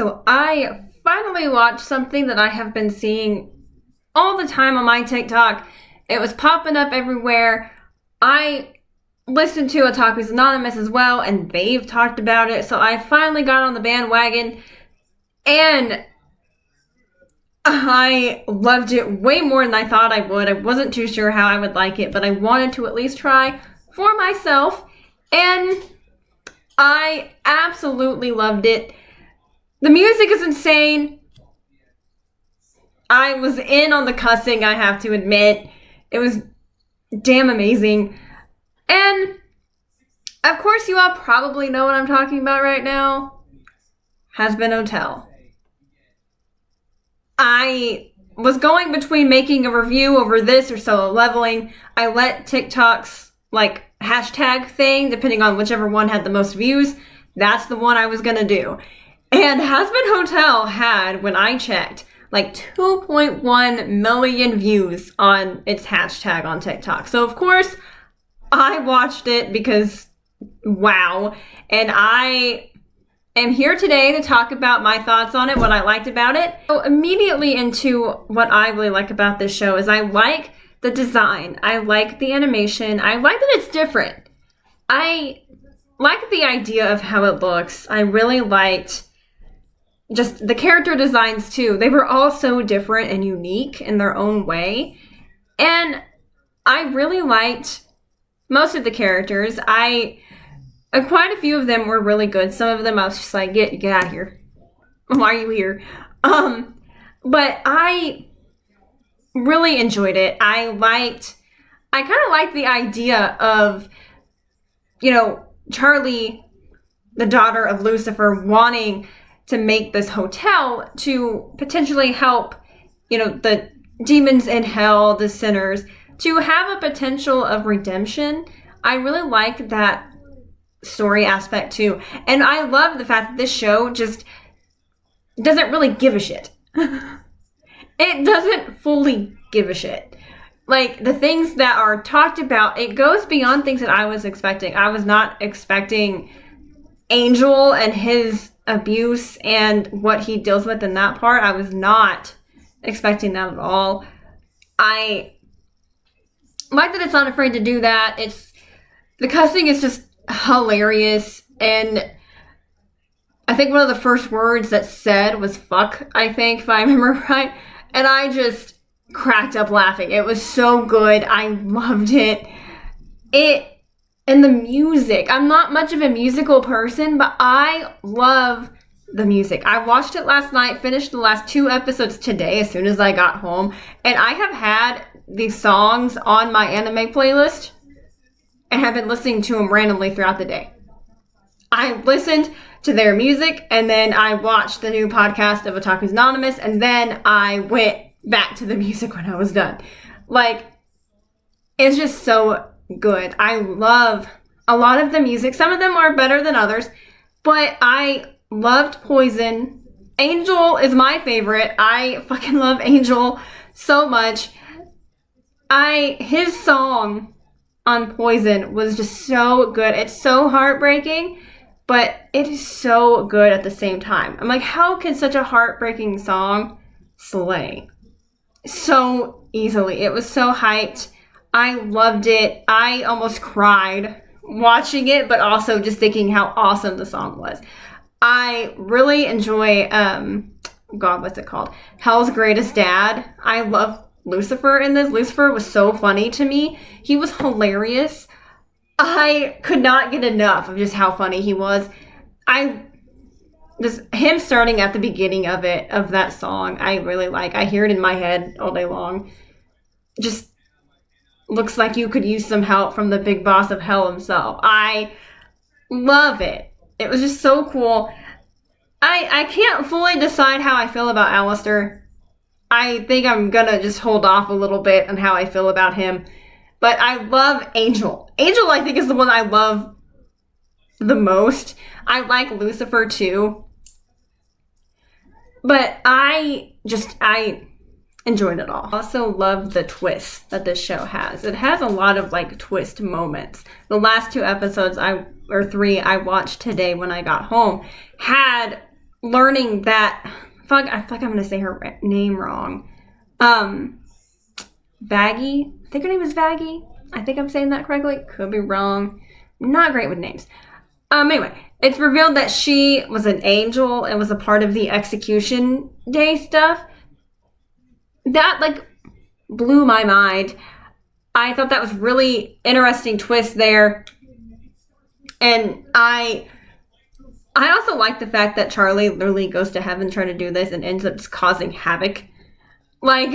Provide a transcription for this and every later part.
So I finally watched something that I have been seeing all the time on my TikTok. It was popping up everywhere. I listened to Otaku's Anonymous as well, and they've talked about it. So I finally got on the bandwagon, and I loved it way more than I thought I would. I wasn't too sure how I would like it, but I wanted to at least try for myself, and I absolutely loved it. The music is insane. I was in on the cussing, I have to admit. It was damn amazing. And, of course, you all probably know what I'm talking about right now. Hazbin Hotel. I was going between making a review over this or Solo Leveling. I let TikTok's, hashtag thing, depending on whichever one had the most views, that's the one I was gonna do. And Hazbin Hotel had, when I checked, 2.1 million views on its hashtag on TikTok. So, of course, I watched it because, wow. And I am here today to talk about my thoughts on it, what I liked about it. So, immediately into what I really like about this show is I like the design. I like the animation. I like that it's different. I like the idea of how it looks. I really liked just the character designs too. They were all so different and unique in their own way. And I really liked most of the characters. Quite a few of them were really good. Some of them I was just like, get out of here. Why are you here? But I really enjoyed it. I kind of liked the idea of, Charlie, the daughter of Lucifer, wanting to make this hotel to potentially help, the demons in hell, the sinners, to have a potential of redemption. I really like that story aspect too. And I love the fact that this show just doesn't really give a shit. It doesn't fully give a shit. The things that are talked about, it goes beyond things that I was expecting. I was not expecting Angel and his abuse and what he deals with in that part. I was not expecting that at all. I like that it's not afraid to do that. The cussing is just hilarious, and I think one of the first words that's said was fuck, I think, if I remember right. And I just cracked up laughing. It was so good. I loved it. And the music. I'm not much of a musical person, but I love the music. I watched it last night, finished the last 2 episodes today as soon as I got home, and I have had these songs on my anime playlist and have been listening to them randomly throughout the day. I listened to their music, and then I watched the new podcast of Otaku's Anonymous, and then I went back to the music when I was done. It's just so good. I love a lot of the music. Some of them are better than others, but I loved Poison. Angel is my favorite. I fucking love Angel so much. His song on Poison was just so good. It's so heartbreaking, but it is so good at the same time. I'm like, how can such a heartbreaking song slay so easily? It was so hyped. I loved it. I almost cried watching it, but also just thinking how awesome the song was. I really enjoy, what's it called? Hell's Greatest Dad. I love Lucifer in this. Lucifer was so funny to me. He was hilarious. I could not get enough of just how funny he was. Just him starting at the beginning of that song, I really like. I hear it in my head all day long. Just looks like you could use some help from the big boss of hell himself. I love it. It was just so cool. I can't fully decide how I feel about Alistair. I think I'm gonna just hold off a little bit on how I feel about him. But I love Angel. Angel, I think, is the one I love the most. I like Lucifer too. But I enjoyed it all. Also love the twist that this show has. It has a lot of twist moments. The last 2 episodes 3 I watched today when I got home had learning that, I feel like I'm going to say her name wrong. Vaggie. I think her name is Vaggie. I think I'm saying that correctly. Could be wrong. Not great with names. Anyway, it's revealed that she was an angel and was a part of the execution day stuff. That, like, blew my mind. I thought that was really interesting twist there. And I also like the fact that Charlie literally goes to heaven trying to do this and ends up just causing havoc. Like,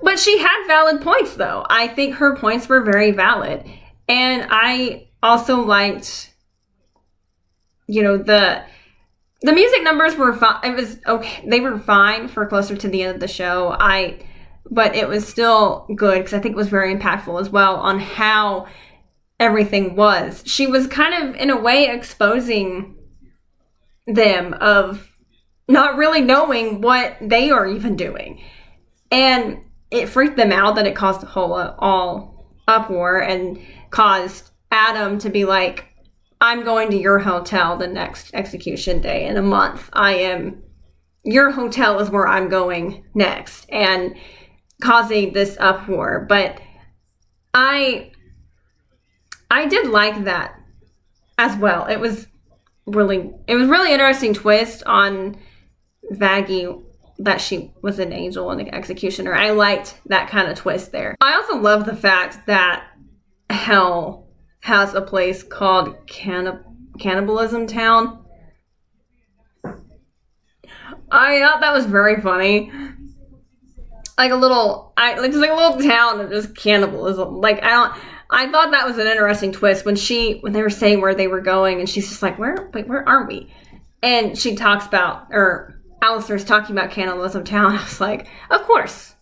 but she had valid points, though. I think her points were very valid. And I also liked, you know, the music numbers were fine. It was okay. They were fine for closer to the end of the show. But it was still good because I think it was very impactful as well on how everything was. She was kind of, in a way, exposing them of not really knowing what they are even doing. And it freaked them out that it caused a whole all uproar and caused Adam to be like, I'm going to your hotel the next execution day in a month. Your hotel is where I'm going next. And causing this uproar. But I did like that as well. It was really interesting twist on Vaggie, that she was an angel and an executioner. I liked that kind of twist there. I also love the fact that hell has a place called Cannibalism Town. I thought that was very funny. Like a little town of just cannibalism. Like, I thought that was an interesting twist when they were saying where they were going, and she's just like, where are we? And she talks about, or Alistair's talking about Cannibalism Town. I was like, of course,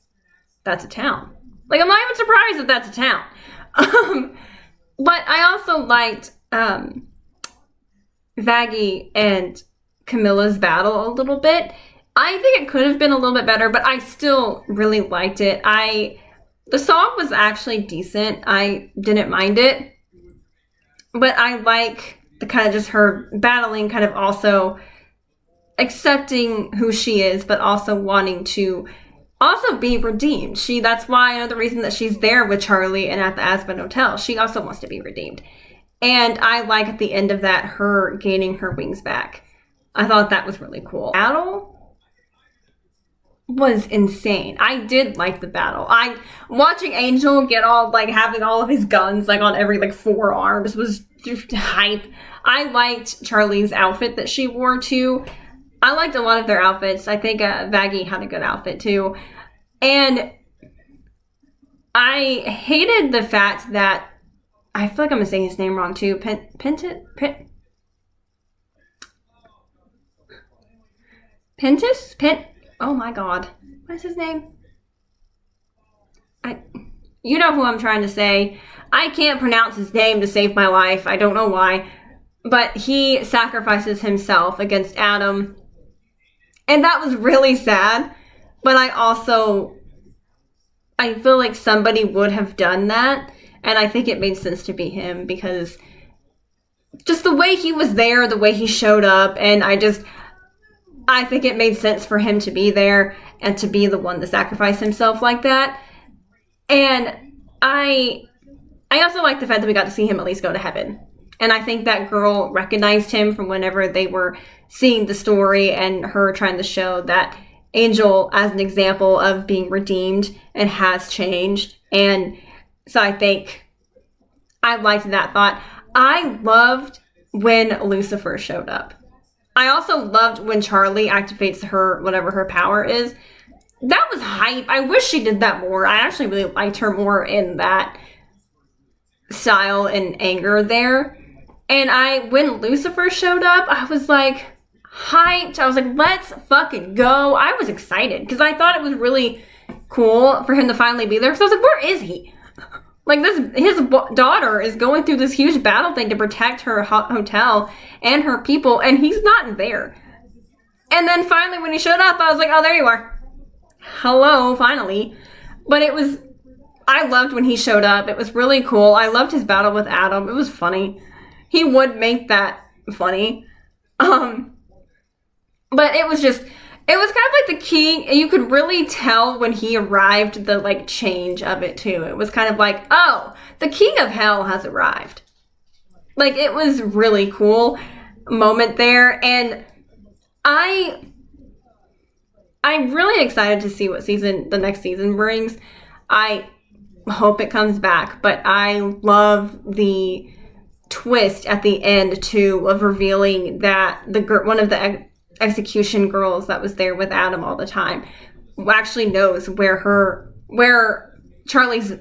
that's a town. Like, I'm not even surprised that that's a town. But I also liked Vaggie and Camilla's battle a little bit. I think it could have been a little bit better, but I still really liked it. The song was actually decent. I didn't mind it. But I like the kind of just her battling, kind of also accepting who she is, but also wanting to also be redeemed. That's why another reason that she's there with Charlie and at the Hazbin Hotel. She also wants to be redeemed. And I like at the end of that, her gaining her wings back. I thought that was really cool. Battle was insane. I did like the battle. Watching Angel get all, like, having all of his guns, like, on every, like, 4 arms was just hype. I liked Charlie's outfit that she wore, too. I liked a lot of their outfits. I think Vaggie had a good outfit, too. And I hated the fact that, I feel like I'm going to say his name wrong, too. Pentis? Oh my god. What is his name? You know who I'm trying to say. I can't pronounce his name to save my life. I don't know why. But he sacrifices himself against Adam. And that was really sad. But I feel like somebody would have done that. And I think it made sense to be him because just the way he was there, the way he showed up, and I think it made sense for him to be there and to be the one to sacrifice himself like that. And I also like the fact that we got to see him at least go to heaven. And I think that girl recognized him from whenever they were seeing the story and her trying to show that Angel as an example of being redeemed and has changed. And so I think I liked that thought. I loved when Lucifer showed up. I also loved when Charlie activates whatever her power is. That was hype. I wish she did that more. I actually really liked her more in that style and anger there. And when Lucifer showed up, I was like hyped. I was like, let's fucking go. I was excited because I thought it was really cool for him to finally be there. So I was like, where is he? Like, his daughter is going through this huge battle thing to protect her hotel and her people, and he's not there. And then finally, when he showed up, I was like, oh, there you are. Hello, finally. But I loved when he showed up. It was really cool. I loved his battle with Adam. It was funny. He would make that funny. But it was kind of like the king. You could really tell when he arrived the like change of it too. It was kind of like, oh, the king of hell has arrived. Like, it was really cool moment there, and I'm really excited to see what the next season brings. I hope it comes back, but I love the twist at the end too of revealing that one of the execution girls that was there with Adam all the time actually knows where Charlie's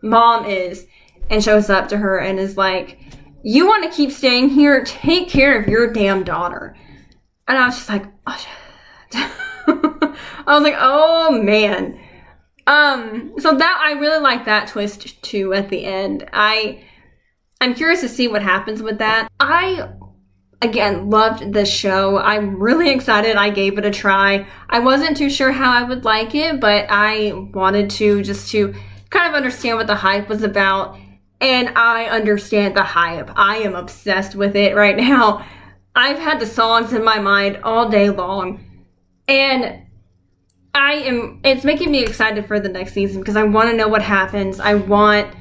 mom is, and shows up to her and is like, you want to keep staying here? Take care of your damn daughter. And I was just like, oh shit. I was like, oh man. So that, I really like that twist too at the end. I'm curious to see what happens with that. I, again, loved this show. I'm really excited I gave it a try. I wasn't too sure how I would like it, but I wanted to just to kind of understand what the hype was about. And I understand the hype. I am obsessed with it right now. I've had the songs in my mind all day long. And it's making me excited for the next season because I want to know what happens. I want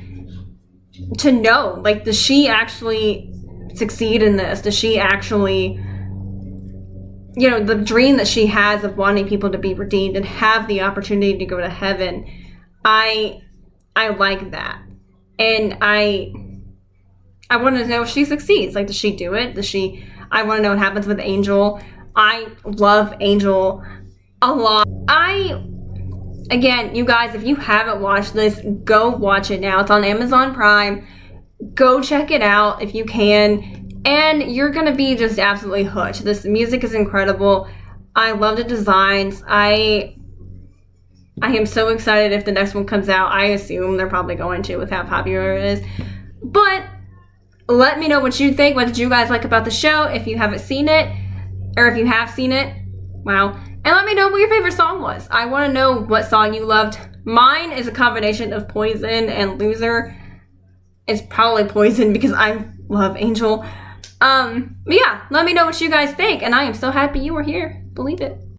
to know, like, does she actually succeed in this? Does she actually, the dream that she has of wanting people to be redeemed and have the opportunity to go to heaven, I like that. And I want to know if she succeeds. Like, does she do it? I want to know what happens with Angel. I love Angel a lot. Again, you guys, if you haven't watched this, go watch it now. It's on Amazon Prime. Go check it out if you can. And you're going to be just absolutely hooked. This music is incredible. I love the designs. I am so excited if the next one comes out. I assume they're probably going to with how popular it is. But let me know what you think. What did you guys like about the show? If you haven't seen it, or if you have seen it, wow. And let me know what your favorite song was. I want to know what song you loved. Mine is a combination of Poison and Loser. It's probably Poison because I love Angel. But yeah, let me know what you guys think. And I am so happy you were here. Believe it.